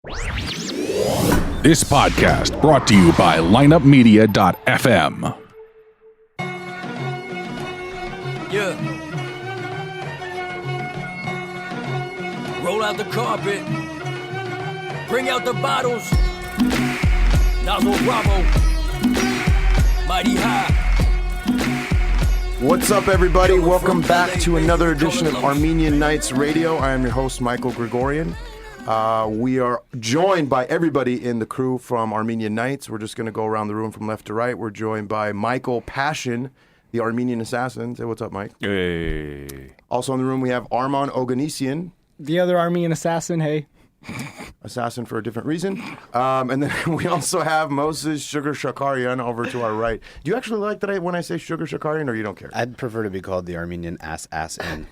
This podcast brought to you by lineupmedia.fm. Yeah. Roll out the carpet. Bring out the bottles. Nozzle Bravo. Mighty High. What's up, everybody? Welcome back to another edition of Armenian Nights Radio. I am your host, Michael Gregorian. We are joined by everybody in the crew from Armenian Nights. We're just going to go around the room from left to right. We're joined by Michael Passion, the Armenian assassin. Say what's up, Mike. Hey. Also in the room, we have Arman Oganessian. The other Armenian assassin, hey. Assassin for a different reason. And then we also have Moses Sugar Shakarian over to our right. Do you actually like that when I say Sugar Shakarian, or you don't care? I'd prefer to be called the Armenian ass-in.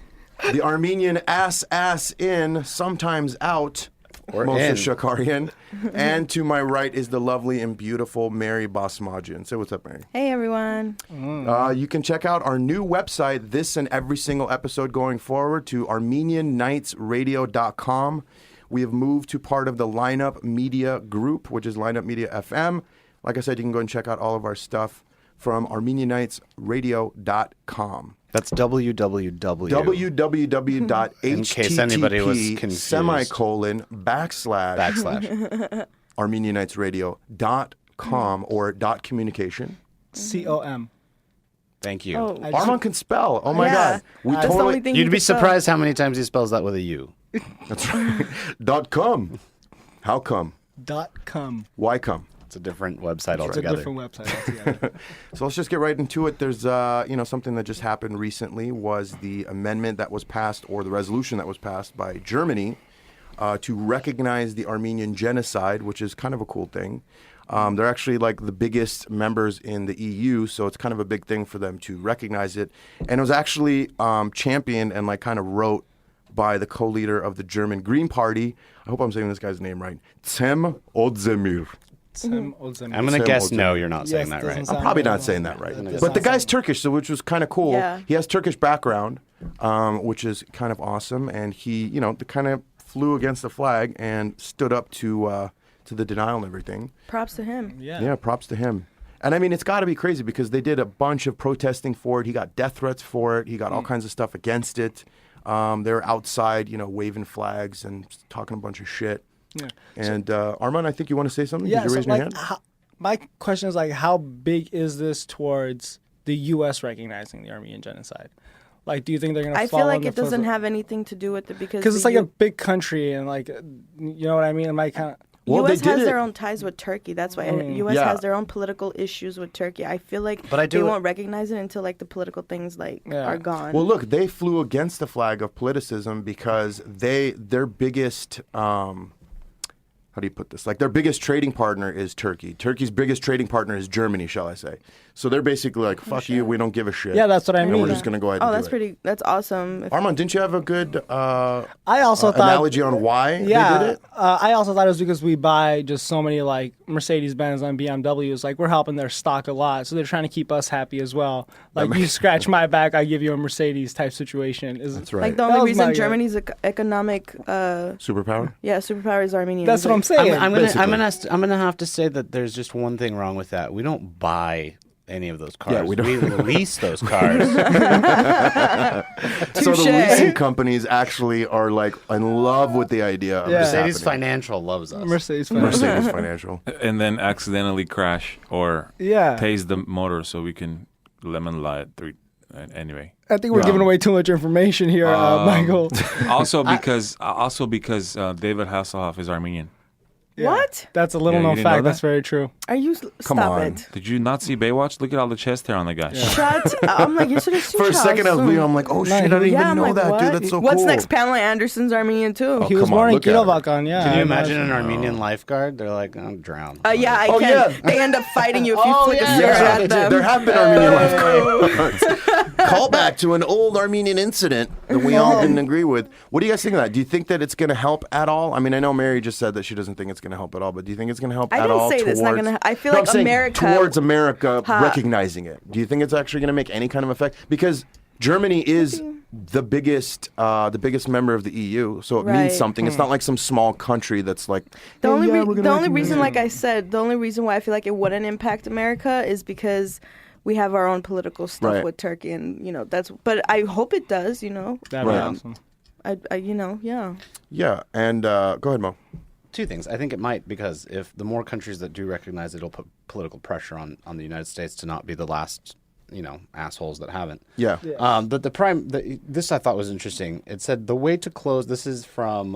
The Armenian ass in, sometimes out, Or Moses in. Shakarian. And to my right is the lovely and beautiful Mary Basmajian. Say what's up, Mary. Hey, everyone. You can check out our new website, this and every single episode going forward, to ArmenianNightsRadio.com. We have moved to part of the Lineup Media Group, which is Lineup Media FM. Like I said, you can go and check out all of our stuff from ArmenianNightsRadio.com. That's www. www.http In case anybody was confused. semicolon backslash ArmenianNightsRadio.com or dot communication. COM. Thank you. Oh, Armand can spell. Oh my yeah. God. We That's the only thing You'd he be can spell. surprised how many times he spells that with a U. That's right. .com. How come? .com. Why come? It's a different website It's a altogether. different website altogether. So let's just get right into it. There's, something that just happened recently was the amendment that was passed, or the resolution that was passed by Germany to recognize the Armenian genocide, which is kind of a cool thing. They're actually like the biggest members in the EU, so it's kind of a big thing for them to recognize it. And it was actually championed and like kind of wrote by the co-leader of the German Green Party. I hope I'm saying this guy's name right. Cem Özdemir. I'm going to guess no, you're not saying that right. I'm probably not saying that right. But the guy's Turkish, so which was kind of cool. Yeah. He has Turkish background, which is kind of awesome. And he, kind of flew against the flag and stood up to the denial and everything. Props to him. Yeah, props to him. And I mean, it's got to be crazy because they did a bunch of protesting for it. He got death threats for it. He got all kinds of stuff against it. They were outside, waving flags and talking a bunch of shit. Yeah. And Armand, I think you want to say something? Yeah, Did you raise your hand? My question is how big is this towards the U.S. recognizing the Armenian genocide? Like, do you think they're going to? I feel like it doesn't have anything to do with it because it's like a big country and like, you know what I mean? Am I kind of? Well, U.S. they did has their it. own ties with Turkey. That's why U.S. Yeah. has their own political issues with Turkey. I feel like they won't recognize it until like the political things are gone. Well, look, they flew against the flag of politicism because their biggest, how do you put this? Like their biggest trading partner is Turkey. Turkey's biggest trading partner is Germany, shall I say. So they're basically like, fuck you, we don't give a shit. Yeah, that's what I mean. And we're just going to go ahead and do it. That's awesome. Armand, didn't you have a good I also thought analogy on why they did it? I also thought it was because we buy just so many like Mercedes-Benz and BMWs. Like we're helping their stock a lot, so they're trying to keep us happy as well. Like you scratch my back, I give you a Mercedes type situation. That's right. Like the only reason Germany's economic Superpower? Yeah, superpower is Armenian. That's what I'm saying. I'm gonna have to say that there's just one thing wrong with that. We don't buy any of those cars. Yeah, we don't. We lease those cars. So the leasing companies actually are like in love with the idea of this Mercedes happening. Financial loves us. Mercedes Financial. And then accidentally crash or tase the motor so we can lemon light. Anyway. I think we're giving away too much information here, Michael. Also because David Hasselhoff is Armenian. Yeah. What? That's a little known you didn't know fact. That's that? very true. Are you? Come Stop on. it. Did you not see Baywatch? Look at all the chest hair on the guy. Shut up. I'm like, you should have seen For a second, I was Charles Leo. I'm like, oh shit, I didn't even I'm know like, that, what? dude. That's so What's cool. next? Pamela Anderson's Armenian too. He was come on, wearing look at Kilovak on, yeah. Can you imagine an Armenian lifeguard? They're like, I'm drowned. Yeah, I can. yeah. They end up fighting you if you flick a cigarette Yeah, at them. there have been Armenian lifeguards. Call back to an old Armenian incident that we all didn't agree with. What do you guys think of that? Do you think that it's going to help at all? I mean, I know Mary just said that she doesn't think it's going to help at all, but do you think it's going to help I at didn't all say towards... it's not gonna. I feel No, like I'm saying America towards America recognizing it. Do you think it's actually going to make any kind of effect? Because Germany is the biggest member of the EU, so it means something. It's not like some small country that's like. The only reason, like I said, the only reason why I feel like it wouldn't impact America is because we have our own political stuff with Turkey, and that's. But I hope it does. That'd be awesome. Yeah, and go ahead, Mo. Two things. I think it might, because if the more countries that do recognize it, it'll put political pressure on the United States to not be the last, assholes that haven't. Yeah. But this I thought was interesting. It said the way to close. This is from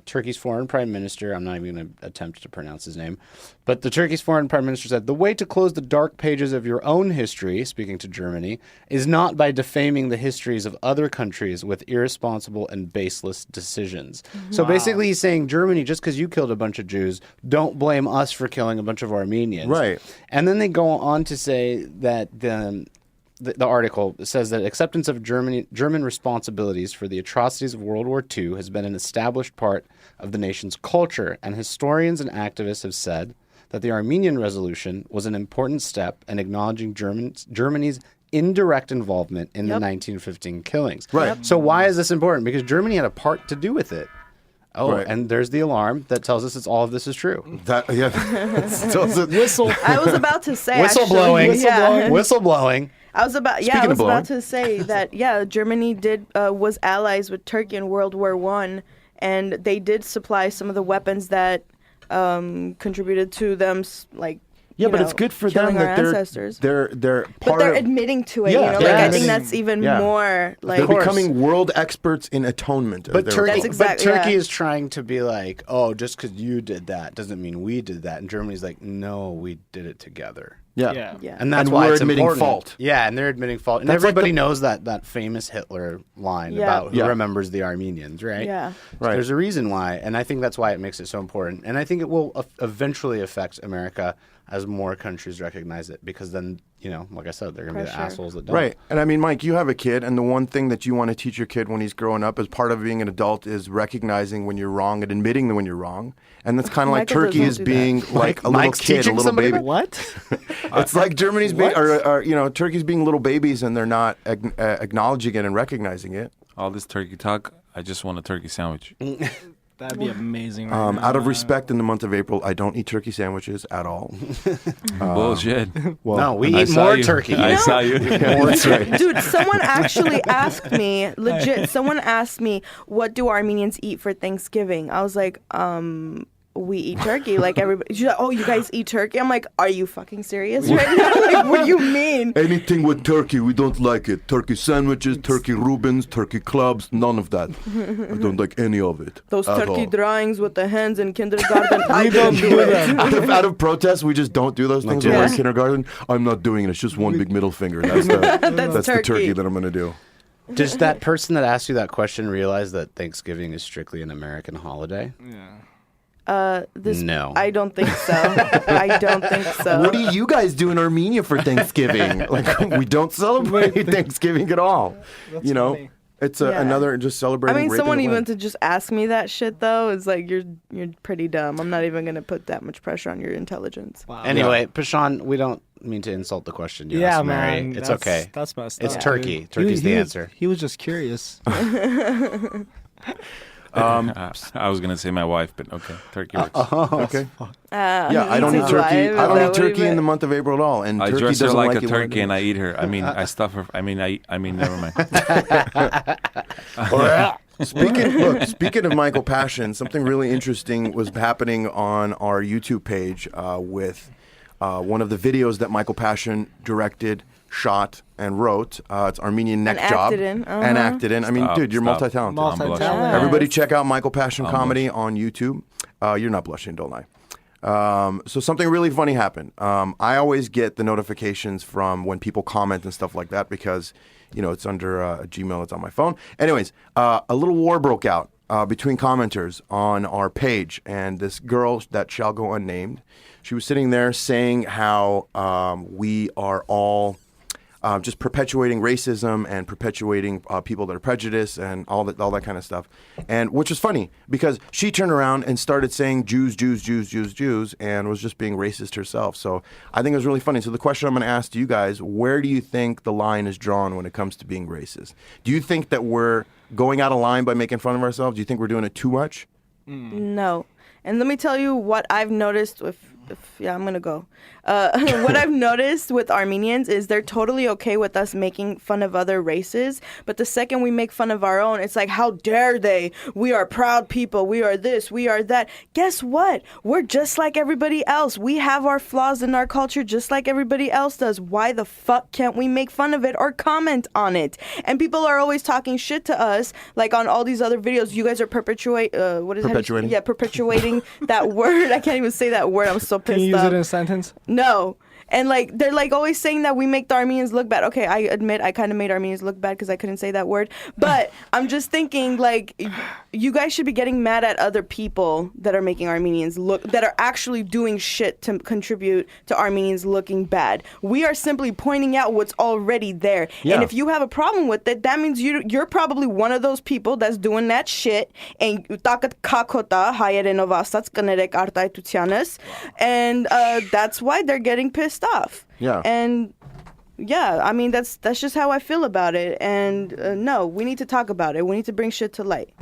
Turkey's foreign prime minister. I'm not even going to attempt to pronounce his name, but the Turkey's foreign prime minister said the way to close the dark pages of your own history, speaking to Germany, is not by defaming the histories of other countries with irresponsible and baseless decisions. So basically, he's saying, Germany, just because you killed a bunch of Jews, don't blame us for killing a bunch of Armenians. Right. And then they go on to say that the article says that acceptance of German responsibilities for the atrocities of World War II has been an established part of the nation's culture, and historians and activists have said that the Armenian resolution was an important step in acknowledging Germany's indirect involvement in the 1915 killings. Right. So why is this important? Because Germany had a part to do with it. Oh, and there's the alarm that tells us all of this is true. Whistle. I was about to say whistle blowing. Whistle blowing. I was about to say that Germany was allies with Turkey in World War I, and they did supply some of the weapons that contributed to them but it's good for them that they're part but they're admitting to it. I think that's even more like they're becoming world experts in atonement. But Turkey is trying to be like, oh, just because you did that doesn't mean we did that. And Germany's like, no, we did it together. Yeah. And that's why we're it's admitting important. fault. Yeah, and they're admitting fault. And everybody knows that famous Hitler line about who remembers the Armenians, right? Yeah. So there's a reason why, and I think that's why it makes it so important. And I think it will eventually affect America as more countries recognize it, because then, like I said, they're going to be the assholes that don't. Right. And I mean, Mike, you have a kid, and the one thing that you want to teach your kid when he's growing up as part of being an adult is recognizing when you're wrong and admitting when you're wrong. And that's kind of like Turkey is being like a little kid, a little baby. What? It's like Germany's being, or Turkey's being little babies, and they're not acknowledging it and recognizing it. All this turkey talk, I just want a turkey sandwich. That'd be amazing. Out of respect, in the month of April, I don't eat turkey sandwiches at all. Bullshit. Well, no, we eat more turkey. I saw you. Dude, someone actually asked me, someone asked me, what do Armenians eat for Thanksgiving? I was like, we eat turkey. Like everybody, she's like, oh, you guys eat turkey? I'm like, are you fucking serious right now? Like, what do you mean? Anything with turkey, we don't like it. Turkey sandwiches, turkey Reubens, turkey clubs, none of that. I don't like any of it. Those turkey drawings with the hands in kindergarten, I don't do it. Out of protest, we just don't do those things when we're in kindergarten. I'm not doing it. It's just one big middle finger. That's the turkey that I'm going to do. Does that person that asked you that question realize that Thanksgiving is strictly an American holiday? Yeah. No. I don't think so. I don't think so. What do you guys do in Armenia for Thanksgiving? Like, we don't celebrate Thanksgiving at all. That's funny. It's another just celebrating. I mean, someone even to just ask me that shit though is like, you're pretty dumb. I'm not even gonna put that much pressure on your intelligence. Wow. Anyway, Pashan, we don't mean to insult the question you asked Mary. Man, it's okay. That's messed up. It's turkey. Dude. Turkey's the answer. He was just curious. I was gonna say my wife, but okay, turkey works. Okay. I don't eat turkey. I don't eat turkey in the month of April at all. And I turkey dress her doesn't like like a it turkey, and I eat her. I mean, I stuff her. I mean, never mind. Speaking of Michael Passion, something really interesting was happening on our YouTube page with one of the videos that Michael Passion directed, shot, and wrote. It's Armenian Neck Job. And acted in. I mean, dude, you're multi-talented. Everybody check out Michael Passion Comedy on YouTube. You're not blushing, don't lie. So something really funny happened. I always get the notifications from when people comment and stuff like that because, it's under a Gmail. It's on my phone. Anyways, a little war broke out between commenters on our page. And this girl that shall go unnamed, she was sitting there saying how we are all just perpetuating racism and perpetuating people that are prejudiced and all that kind of stuff. And which was funny because she turned around and started saying Jews, Jews, Jews, Jews, Jews, and was just being racist herself. So I think it was really funny. So the question I'm going to ask to you guys, where do you think the line is drawn when it comes to being racist? Do you think that we're going out of line by making fun of ourselves? Do you think we're doing it too much? No. And let me tell you what I've noticed I'm going to go. What I've noticed with Armenians is they're totally okay with us making fun of other races. But the second we make fun of our own, it's like, how dare they? We are proud people. We are this. We are that. Guess what? We're just like everybody else. We have our flaws in our culture just like everybody else does. Why the fuck can't we make fun of it or comment on it? And people are always talking shit to us, like on all these other videos. You guys are perpetuating that word. I can't even say that word. I'm so pissed Can you use off. it in a sentence? No. And like they're like always saying that we make the Armenians look bad. Okay, I admit I kind of made Armenians look bad because I couldn't say that word. But I'm just thinking like you guys should be getting mad at other people that are making Armenians look, that are actually doing shit to contribute to Armenians looking bad. We are simply pointing out what's already there. Yeah. And if you have a problem with it, that means you're probably one of those people that's doing that shit. And that's why they're getting pissed off. Yeah. And yeah, I mean that's just how I feel about it. And no, we need to talk about it. We need to bring shit to light.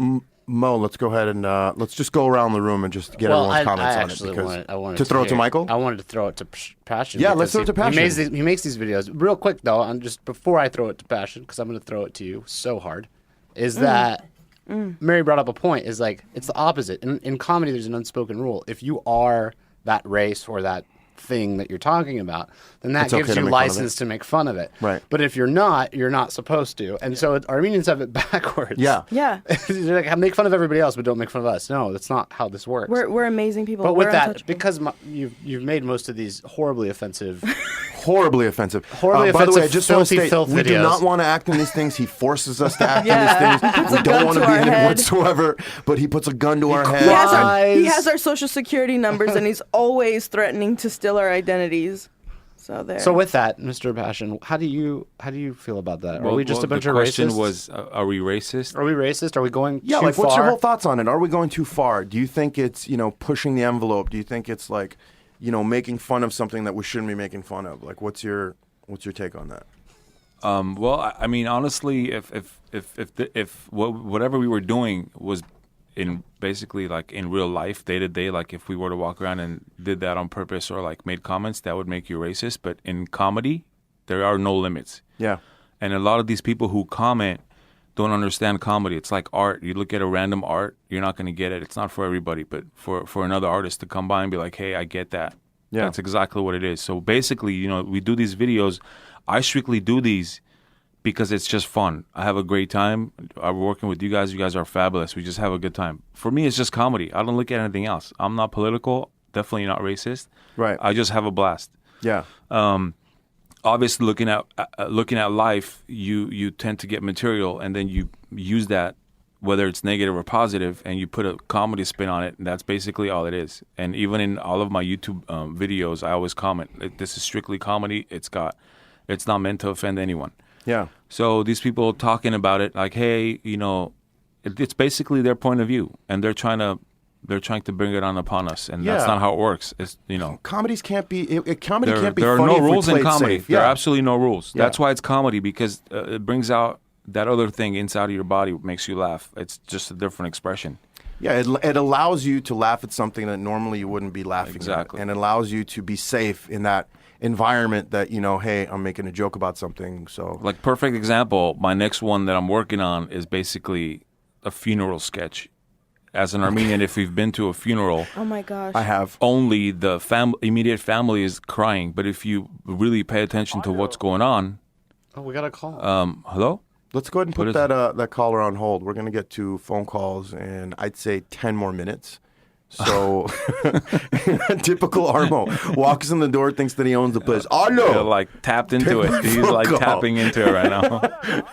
Mo, let's go ahead and let's just go around the room and just get everyone's comments on it. I wanted to throw it to Michael? I wanted to throw it to Passion. Yeah, let's throw it to Passion. He makes these videos. Real quick, though, just before I throw it to Passion, because I'm going to throw it to you so hard, is that Mary brought up a point, is like, it's the opposite. In comedy, there's an unspoken rule. If you are that race or that thing that you're talking about, then that gives you license to make fun of it. Right. But if you're not supposed to. And so Armenians have it backwards. Yeah. Yeah. They're like, make fun of everybody else, but don't make fun of us. No, that's not how this works. We're amazing people. But we're with that, untouchable. because you've made most of these horribly offensive. Horribly offensive. Horribly by the way, I offensive, just want to filthy state, filth we do videos. not want to act in these things. He forces us to act Yeah. in these things. We don't want to be in it whatsoever, but he puts a gun to our head. He has our social security numbers, and he's always threatening to steal our identities. So there. So with that, Mr. Passion, how do you feel about that? Are we just a bunch of racists? The question was, are we racist? Are we racist? Are we going too like, far? what's your whole thoughts on it? Are we going too far? Do you think it's, pushing the envelope? Do you think it's like, making fun of something that we shouldn't be making fun of? Like, what's your take on that? Well, I mean, honestly, if whatever we were doing was in basically like in real life, day to day, like if we were to walk around and did that on purpose or like made comments, that would make you racist. But in comedy, there are no limits. Yeah. And a lot of these people who comment don't understand comedy. It's like art. You look at a random art, you're not going to get it. It's not for everybody, but for another artist to come by and be like, hey, I get that. Yeah. That's exactly what it is. So basically, we do these videos. I strictly do these because it's just fun. I have a great time. I'm working with you guys. You guys are fabulous. We just have a good time. For me, it's just comedy. I don't look at anything else. I'm not political, definitely not racist. Right. I just have a blast. Yeah. Obviously, looking at life, you tend to get material, and then you use that, whether it's negative or positive, and you put a comedy spin on it, and that's basically all it is. And even in all of my YouTube videos, I always comment, this is strictly comedy. It's not meant to offend anyone. Yeah. So these people talking about it, like, hey, it's basically their point of view, and they're trying to bring it on upon us, and that's not how it works. It's comedies can't be comedy there, can't be. There are funny no if we rules in play it comedy. safe. There are Yeah. absolutely no rules. Yeah. That's why it's comedy, because it brings out that other thing inside of your body, makes you laugh. It's just a different expression. Yeah, it allows you to laugh at something that normally you wouldn't be laughing Exactly. at, and it allows you to be safe in that environment that hey, I'm making a joke about something. So, like, perfect example, my next one that I'm working on is basically a funeral sketch. As an Armenian, if you've been to a funeral, oh my gosh, I have. Only the immediate family is crying, but if you really pay attention to what's going on, we got a call. Hello? Let's go ahead and put that caller on hold. We're going to get to phone calls in, I'd say, 10 more minutes. So, typical Armo walks in the door, thinks that he owns the place. Oh, no! You're like tapped into it. He's like tapping into it right now.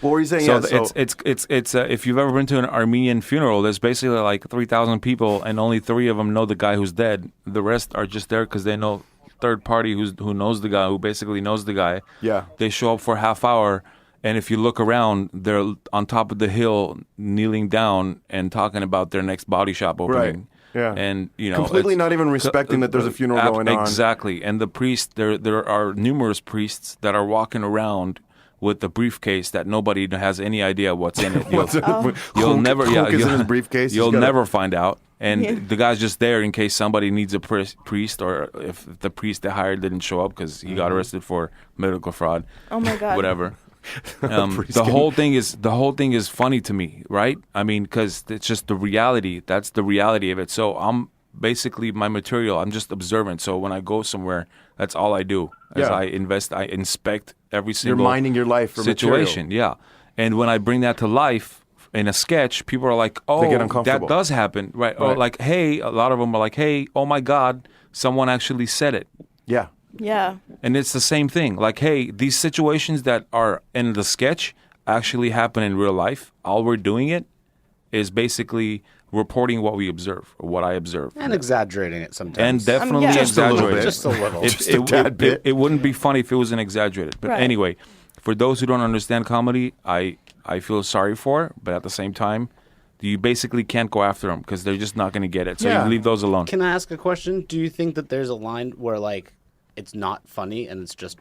What were you saying? It's if you've ever been to an Armenian funeral, there's basically like 3,000 people, and only 3 of them know the guy who's dead. The rest are just there because they know third party who knows the guy, who basically knows the guy. Yeah. They show up for a half hour, and if you look around, they're on top of the hill, kneeling down and talking about their next body shop opening. Right. Yeah. And completely it's- not even respecting that there's a funeral going on. Exactly. And the priest, there are numerous priests that are walking around with the briefcase that nobody has any idea what's in it. You'll never, Hulk is in his briefcase. You'll never find out. And the guy's just there in case somebody needs a priest, or if the priest they hired didn't show up because he got arrested for medical fraud. Oh my God. Whatever. The whole thing is funny to me, right? I mean, because it's just the reality. That's the reality of it. So I'm basically my material. I'm just observant. So when I go somewhere, that's all I do. As I inspect every single. You're minding your life for situation. material. Yeah, and when I bring that to life in a sketch, people are like, "Oh, They get uncomfortable. that does happen, right?" Or like, "Hey," a lot of them are like, "Hey, oh my God, someone actually said it." Yeah. Yeah. And it's the same thing. Like, hey, these situations that are in the sketch actually happen in real life. All we're doing it is basically reporting what we observe, or what I observe. And exaggerating it sometimes. And definitely yeah. Just a little exaggerated. bit. Just a little. Just a tad bit. It wouldn't be funny if it wasn't exaggerated. But Right. anyway, for those who don't understand comedy, I feel sorry for, but at the same time, you basically can't go after them because they're just not going to get it. So Yeah. you leave those alone. Can I ask a question? Do you think that there's a line where like it's not funny and it's just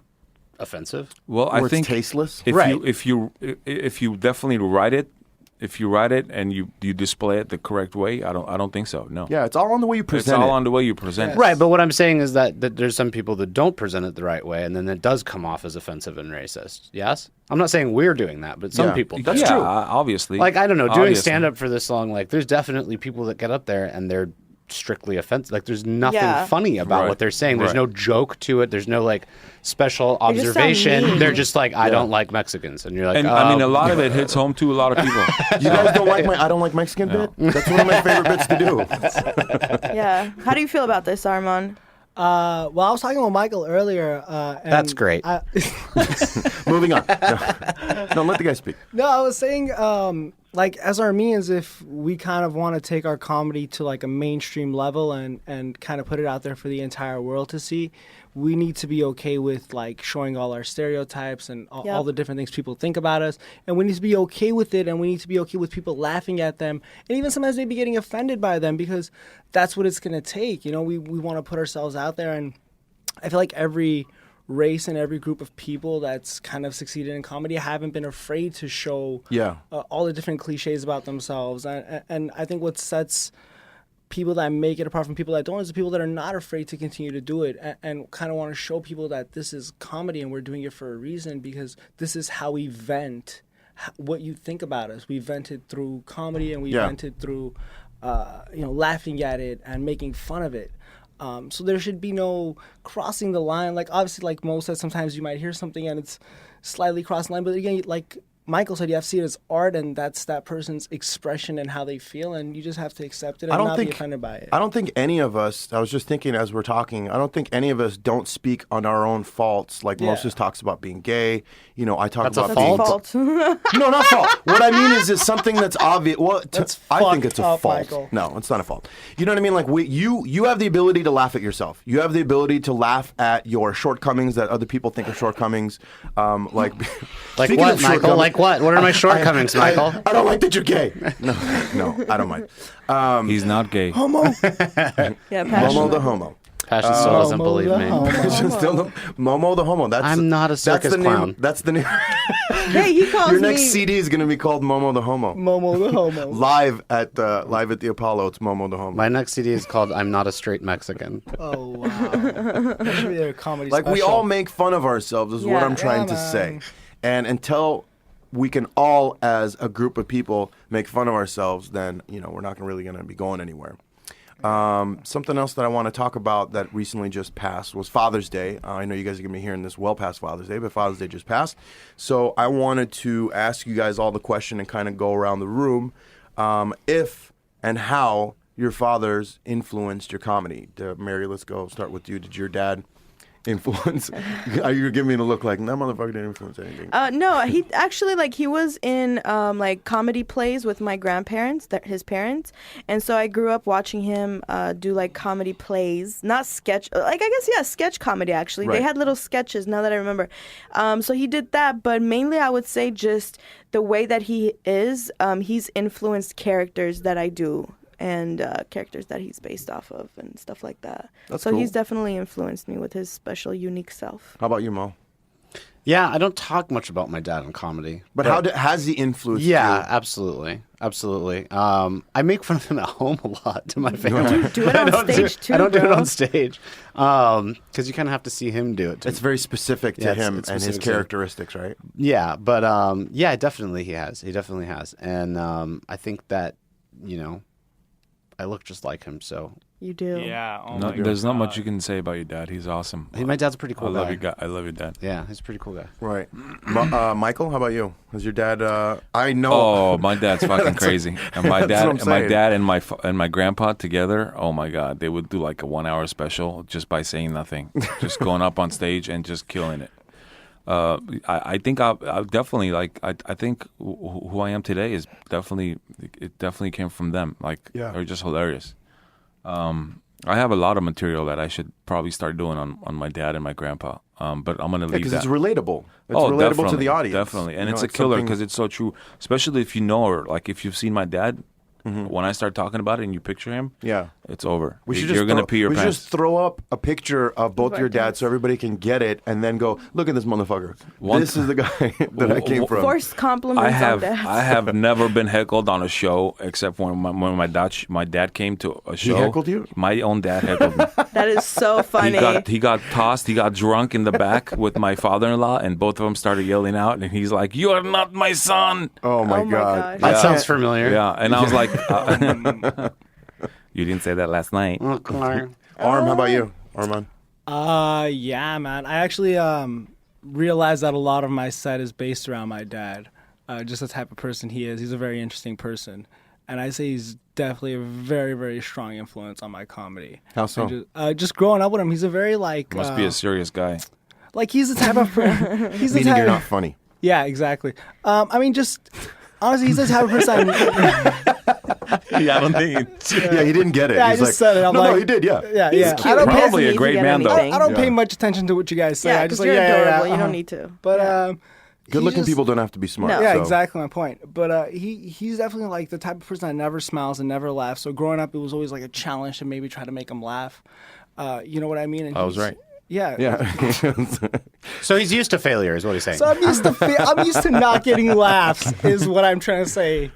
offensive? Well, Or I it's think tasteless? If Right. if you definitely write it, and you display it the correct way, I don't think so. No. Yeah, it's all on the way you It's present all it. on the way you present it. Right, but what I'm saying is that there's some people that don't present it the right way, and then it does come off as offensive and racist. Yes? I'm not saying we're doing that, but some Yeah. people do. That's yeah, true. Obviously. Like, I don't know, doing Obviously. stand-up for this long, like, there's definitely people that get up there and they're strictly offensive. Like, there's nothing Yeah. funny about Right. what they're saying. There's Right. no joke to it. There's no, like, special They just sound observation. mean. They're just like, I don't like Mexicans. And you're like, And oh. I mean, a lot of it hits home to a lot of people. You guys don't like my I don't like Mexican bit? That's one of my favorite bits to do. Yeah. How do you feel about this, Armand? Well, I was talking with Michael earlier. And That's great. Moving on. No, let the guy speak. No, I was saying, like, as Armenians, if we kind of want to take our comedy to like a mainstream level and kind of put it out there for the entire world to see, we need to be okay with like showing all our stereotypes and all the different things people think about us, and we need to be okay with it, and we need to be okay with people laughing at them, and even sometimes maybe getting offended by them, because that's what it's going to take. You know, we want to put ourselves out there, and I feel like every race and every group of people that's kind of succeeded in comedy haven't been afraid to show all the different cliches about themselves, and I think what sets people that make it apart from people that don't is the people that are not afraid to continue to do it and kind of want to show people that this is comedy and we're doing it for a reason, because this is how we vent what you think about us. We vent it through comedy, and we vent it through laughing at it and making fun of it. So there should be no crossing the line. Like, obviously, like Mo said, sometimes you might hear something and it's slightly crossing the line. But again, like Michael said, you have to see it as art, and that's that person's expression and how they feel, and you just have to accept it and not be offended by it. I don't think any of us, I was just thinking as we're talking, I don't think any of us don't speak on our own faults. Like Moses talks about being gay. You know, I talk That's a about fault? being... No, not fault. What I mean is something that's obvious. Well, I think it's a fucked up, fault. Michael. No, it's not a fault. You know what I mean? Like, you have the ability to laugh at yourself. You have the ability to laugh at your shortcomings that other people think are shortcomings. Like speaking what, of Michael? shortcomings- Like what? What are my shortcomings, Michael? I don't like that you're gay. No, I don't mind. He's not gay. Homo. Yeah, Momo passion. the homo. Passion still doesn't believe me. Momo the homo. I'm not a circus that's the clown. Name, that's the name. Hey, he calls Your me. next CD is going to be called Momo the Homo. Momo the homo. Live at the Apollo, it's Momo the Homo. My next CD is called "I'm Not a Straight Mexican." Oh, wow. That should be their comedy Like, we special. all make fun of ourselves, is what Yeah. I'm trying to Yeah, say. man. And until we can all, as a group of people, make fun of ourselves, then, we're not really going to be going anywhere. Something else that I want to talk about that recently just passed was Father's Day. I know you guys are going to be hearing this well past Father's Day, but Father's Day just passed. So I wanted to ask you guys all the question and kind of go around the room if and how your fathers influenced your comedy. Mary, let's go start with you. Did your dad influence? You're giving me the look like that motherfucker didn't influence anything. No, he actually he was in comedy plays with my grandparents, his parents, and so I grew up watching him do comedy plays, not sketch, sketch comedy actually. Right. They had little sketches. Now that I remember, so he did that, but mainly I would say just the way that he is. He's influenced characters that I do. And characters that he's based off of and stuff like that. That's so cool. He's definitely influenced me with his special, unique self. How about you, Mo? Yeah, I don't talk much about my dad in comedy. But has he influenced Yeah, you? absolutely. I make fun of him at home a lot to my family. You do it on stage too, I don't do it bro. on stage because you kind of have to see him do it. It's very specific to him it's and his specific to him. characteristics, right? Yeah, but definitely he has. He definitely has, and I think that I look just like him, so. You do. Yeah. Oh No, my there's not God. much you can say about your dad. He's awesome. My dad's a pretty cool guy. I love your dad. Yeah, he's a pretty cool guy. Right. Michael, how about you? Has your dad? I know. Oh, my dad's fucking crazy. And my That's what I'm dad, my saying. dad, and my grandpa together. Oh my God, they would do like a 1 hour special just by saying nothing, just going up on stage and just killing it. I think I definitely I think who I am today is definitely came from them. They're just hilarious. I have a lot of material that I should probably start doing on my dad and my grandpa. But I'm gonna leave because that. it's relatable. It's relatable to the audience. Definitely, and You it's know, a killer something- because it's so true. Especially if you know or if you've seen my dad. When I start talking about it and you picture him, Yeah. it's over. We should You're just gonna pee your we should pants. just throw up a picture of both your dads so everybody can get it, and then go, look at this motherfucker. This is the guy that I came from. Forced compliments on dads. I have never been heckled on a show except when my dad came to a show. He heckled you? My own dad heckled me. That is so funny. He got tossed. He got drunk in the back with my father-in-law, and both of them started yelling out. And he's like, "You are not my son." Oh my Oh my God. gosh. That sounds familiar. Yeah, and I was like, "You didn't say that last night." Arm, how about you, Arman? Yeah, man. I actually realized that a lot of my set is based around my dad. Just the type of person he is. He's a very interesting person. And I say he's definitely a very, very strong influence on my comedy. How so? And just growing up with him, he's a very Must be a serious guy. he's the type of he's the Meaning type you're not funny. Yeah, exactly. Just honestly, he's the type of person. Yeah, I don't think. Yeah, he didn't get it. Yeah, I He's just said it. I'm no, like, he did. Yeah. Yeah, He's yeah. cute. I don't He pay, doesn't Probably a need to great get man, though. anything. I don't Yeah. pay much attention to what you guys say. Yeah, I because just you're adorable. yeah, You uh-huh. don't need to. But Good-looking just- people don't have to be smart. No. Yeah, so. exactly my point. But he's definitely like the type of person that never smiles and never laughs. So growing up, it was always like a challenge to maybe try to make him laugh. You know what I mean? And I was he's- right. Yeah. Yeah. So he's used to failure, is what he's saying. So I'm used to not getting laughs, is what I'm trying to say.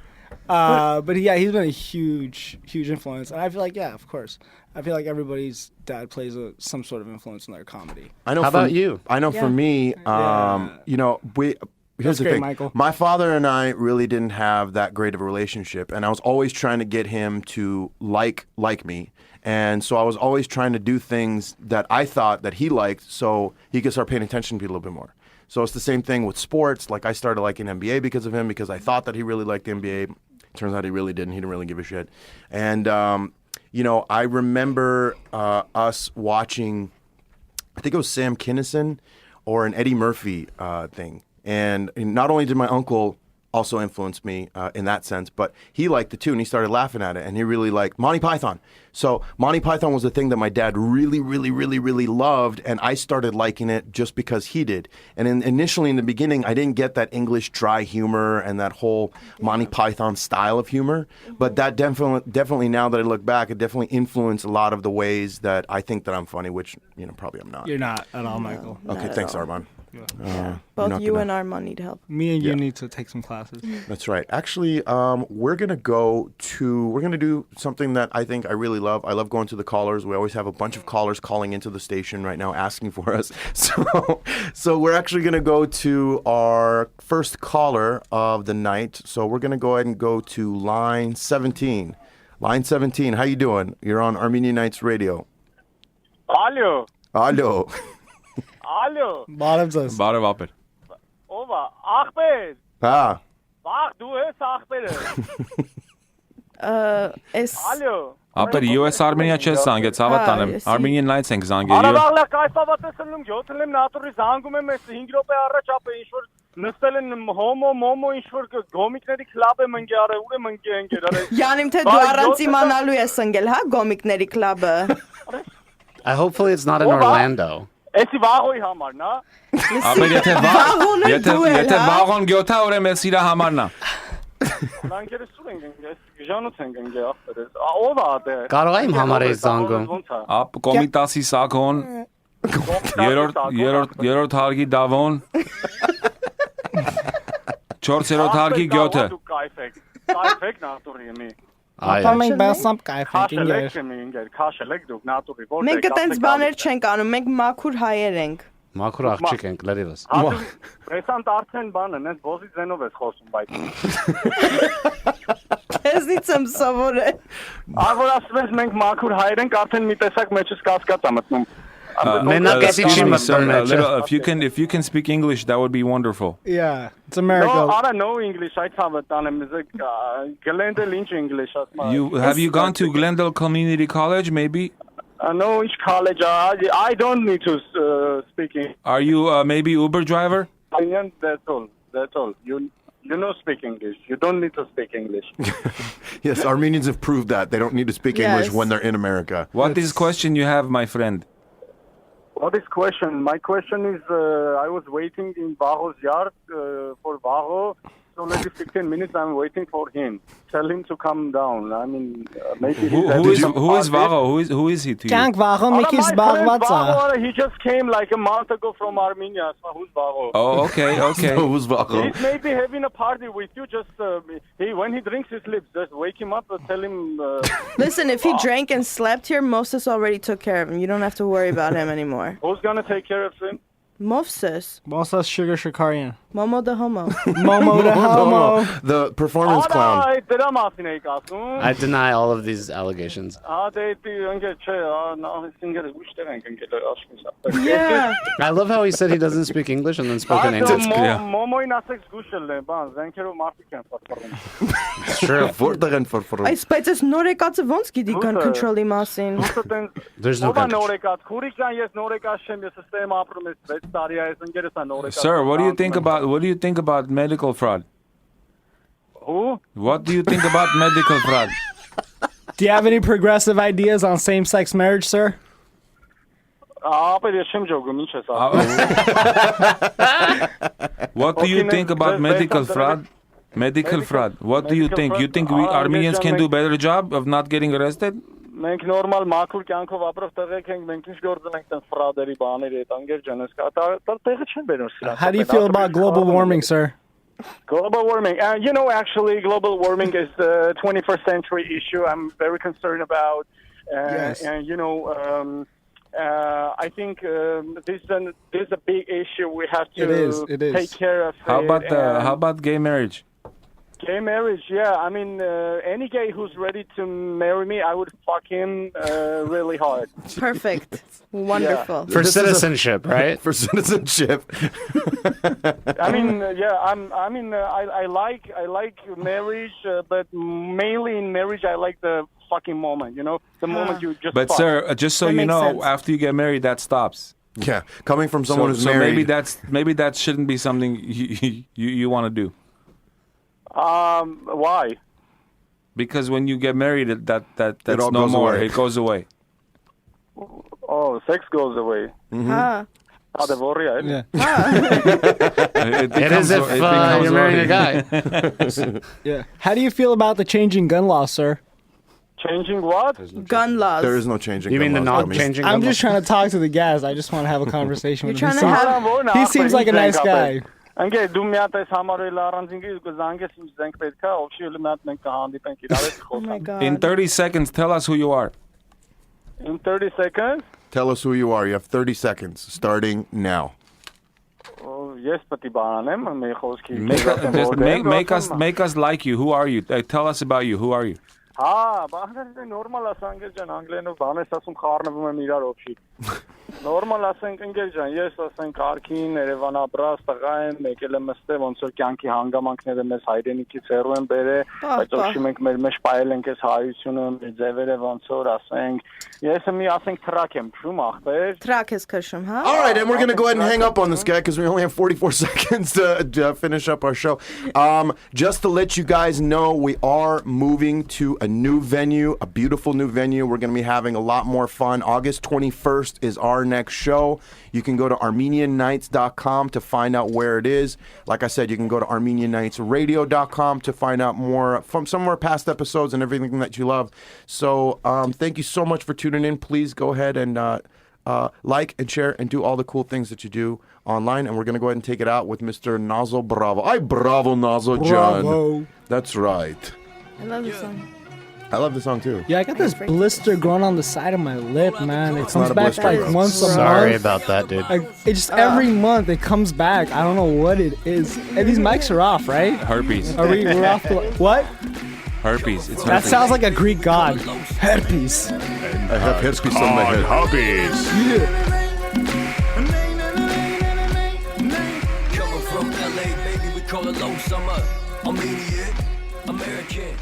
But yeah, he's been a huge influence, and I feel like of course, I feel like everybody's dad plays some sort of influence in their comedy. I know. How about you? I know. Yeah. For me, Yeah. Here's the great, thing. Michael. My father and I really didn't have that great of a relationship, and I was always trying to get him to like me. And so I was always trying to do things that I thought that he liked so he could start paying attention to me a little bit more. So it's the same thing with sports. Like I started liking NBA because of him because I thought that he really liked the NBA. Turns out he really didn't. He didn't really give a shit. And, I remember us watching, I think it was Sam Kinison or an Eddie Murphy thing. And not only did my uncle also influenced me in that sense, but he liked it too, and he started laughing at it, and he really liked Monty Python. So Monty Python was the thing that my dad really, really, really, really loved, and I started liking it just because he did. And initially in the beginning, I didn't get that English dry humor and that whole Monty Python style of humor, but that definitely now that I look back, it definitely influenced a lot of the ways that I think that I'm funny, which, probably I'm not. You're not at all, Michael. Okay, at thanks, all. Armand. Both not you gonna- and Armand need help. Me and you Yeah. need to take some classes. That's right. Actually, we're gonna do something that I think I really love. I love going to the callers. We always have a bunch of callers calling into the station right now asking for us. So we're actually gonna go to our first caller of the night. So we're gonna go ahead and go to line 17. Line 17. How you doing? You're on Armenian Nights Radio. Alo. Hello. Alo. Bottoms us. Բարև ապեր։ Ova. Ախպեր. Ah. Բախ դու ես ախպերը։ It's Alo. Ապեր US Armenia չես զանգեց, հավատան եմ։ Armenian Nights ենք զանգել։ Արաբաղլա կայֆավատ եմ 7-ն եմ նատուրի զանգում եմ ես 5 րոպե առաջ ապե ինչ որ նստել են հոմո ինչ որ գոմիկների կլաբ եմ ընկերը, ուր եմ ընկերը։ Յանիմ թե դու առանց իմանալու ես ընկել, հա, գոմիկների կլաբը։ Hopefully it's not in Orlando. Էսի վաղոյի համարն, հա։ Ապեր եթե վաղոն գյոթա ուրեմն ես իրա համարնա։ Լանկերը սուր ենք ընկել, ժանոց ենք ընկել ախպերս։ Ով է դե։ Կարող եմ համարը զանգում։ Ապ կոմիտասի սակոն երրորդ հարգի դավոն 4-րդ հարգի գյոթը։ Կայֆեք նատուրի եմի։ Ապա մենք բասամբ կայֆ ենք ինգեր։ Քաշելեք դուք նատուրի որտեղ։ Մենք այդպես բաներ չենք անում, մենք մաքուր հայեր ենք։ Մաքուր աղջիկ ենք, լրիվս։ Ռեսանտ արդեն բանը, նենց բոզի ձենով ես խոսում բայց։ Քեզնից եմ սովորել։ Ահա ասում ես մենք մաքուր հայեր ենք, արդեն մի տեսակ մեջս կասկած է մտնում։ If you can speak English, that would be wonderful. Yeah, it's America. No, I don't know English. I have done Glendale English. Have you gone to Glendale Community College, maybe? No, which college? I don't need to speak English. Are you maybe Uber driver? That's all. That's all. You know speak English. You don't need to speak English. Yes, Armenians have proved that. They don't need to speak English when they're in America. What is question you have, my friend? What is question? My question is, I was waiting in Vaho's yard for Vaho. So maybe 15 minutes I'm waiting for him. Tell him to come down. I mean, maybe who is Vaho? Who is he to you? Can't Vaho make his Vaho, he just came like a month ago from Armenia. So who's Vaho? Oh, okay. So who's Vaho? He's maybe having a party with you. Just when he drinks his lips, just wake him up and tell him. Listen, if he drank and slept here, Moses already took care of him. You don't have to worry about him anymore. Who's gonna take care of him? Moses. Moses Sugar Shakarian. Momo the homo. Momo the homo. The performance clown. I deny all of these allegations. Yeah. I love how he said he doesn't speak English and then spoke in English. It's true. Այս բայց այս nորեկացը ոնց գիտի gun control-ի մասին։ There's no gun control. Sir, what do you think about medical fraud? Who? What do you think about medical fraud? Do you have any progressive ideas on same-sex marriage, sir? What do you think about medical fraud? Medical fraud. What do you think? You think we Armenians can do a better job of not getting arrested? Մենք նորմալ մաքուր կյանքով ապրող տղեկ ենք, մենք ինչ գործել ենք տենց ֆրադերի բաների հետ, անգեր ջանես, տեղը չեն բերում սրանք։ How do you feel about global warming, sir? Global warming. Actually, global warming is the 21st century issue I'm very concerned about. Yes. And, I think this is a big issue we have to take care of. How about gay marriage? Gay marriage, yeah. I mean, any gay who's ready to marry me, I would fuck him really hard. Perfect. Wonderful. For citizenship, right? For citizenship. I mean, I like marriage, but mainly in marriage, I like the fucking moment, the moment you just But fuck. Sir, just so you know, sense. after you get married, that stops. Yeah, coming from someone who's married. Maybe that shouldn't be something you want to do. Why? Because when you get married, that's all no goes more. away. It goes away. Oh, sex goes away. Ah. Yeah. It is if you're marrying a guy. Yeah. How do you feel about the changing gun law, sir? Changing what? Gun laws. There is no changing. You mean the gun laws, not dummies. changing? I'm gun just trying to talk to the guys. I just want to have a conversation with him. You're trying to have... He seems like a nice guy. Անգե դու մի հատ այս համարել առանձին կզանգես ինչ զենք պետք է, ովշի էլ մի հատ մենք կհանդիպենք իրար հետ Oh my խոսանք։ God. In 30 seconds, tell us who you are. In 30 seconds, Tell us who you are. You have 30 seconds, starting now. ես պետք է բանանեմ, մի խոսքի։ Make us like you. Who are you? Tell us about you. Who are you? Հա, բանը նորմալ է, անգեր ջան, անգլերենով բան ես ասում, խառնվում եմ իրար ովշի։ Նորմալ ասենք ընկեր ջան, ես ասենք արքին Երևանաբրաս տղա եմ, եկել եմ ստե ոնց որ կյանքի հանգամանքները մեզ հայրենիքից հեռու են բերել, բայց ովքեր մենք մեր մեջ պայել ենք այս հայությունը, մեր ձևերը ոնց որ ասենք, ես մի ասենք թրակ եմ քշում ախպեր։ Թրակ ես քշում, հա? All right, and we're going to go ahead and hang up on this guy because we only have 44 seconds to finish up our show. Just to let you guys know, we are moving to a new venue, a beautiful new venue. We're going to be having a lot more fun. August 21st is our next show. You can go to ArmenianNights.com to find out where it is. Like I said, you can go to ArmenianNightsRadio.com to find out more from some of our past episodes and everything that you love. So thank you so much for tuning in. Please go ahead and like and share and do all the cool things that you do online. And we're going to go ahead and take it out with Mr. Nazo Bravo. Ay, bravo, Nazo John. Bravo. That's right. I love this song. I love the song too. Yeah, I got this blister growing on the side of my lip, man. It comes not a back blister. like once a month. Sorry about that, dude. Like, it just every month it comes back. I don't know what it is. And these mics are off, right? Herpes. We're off the what? Herpes. It's That herpes. sounds like a Greek god. Herpes. I have herpes on my head. Herpes. Coming from LA, baby, we call it low summer. Armenian, American.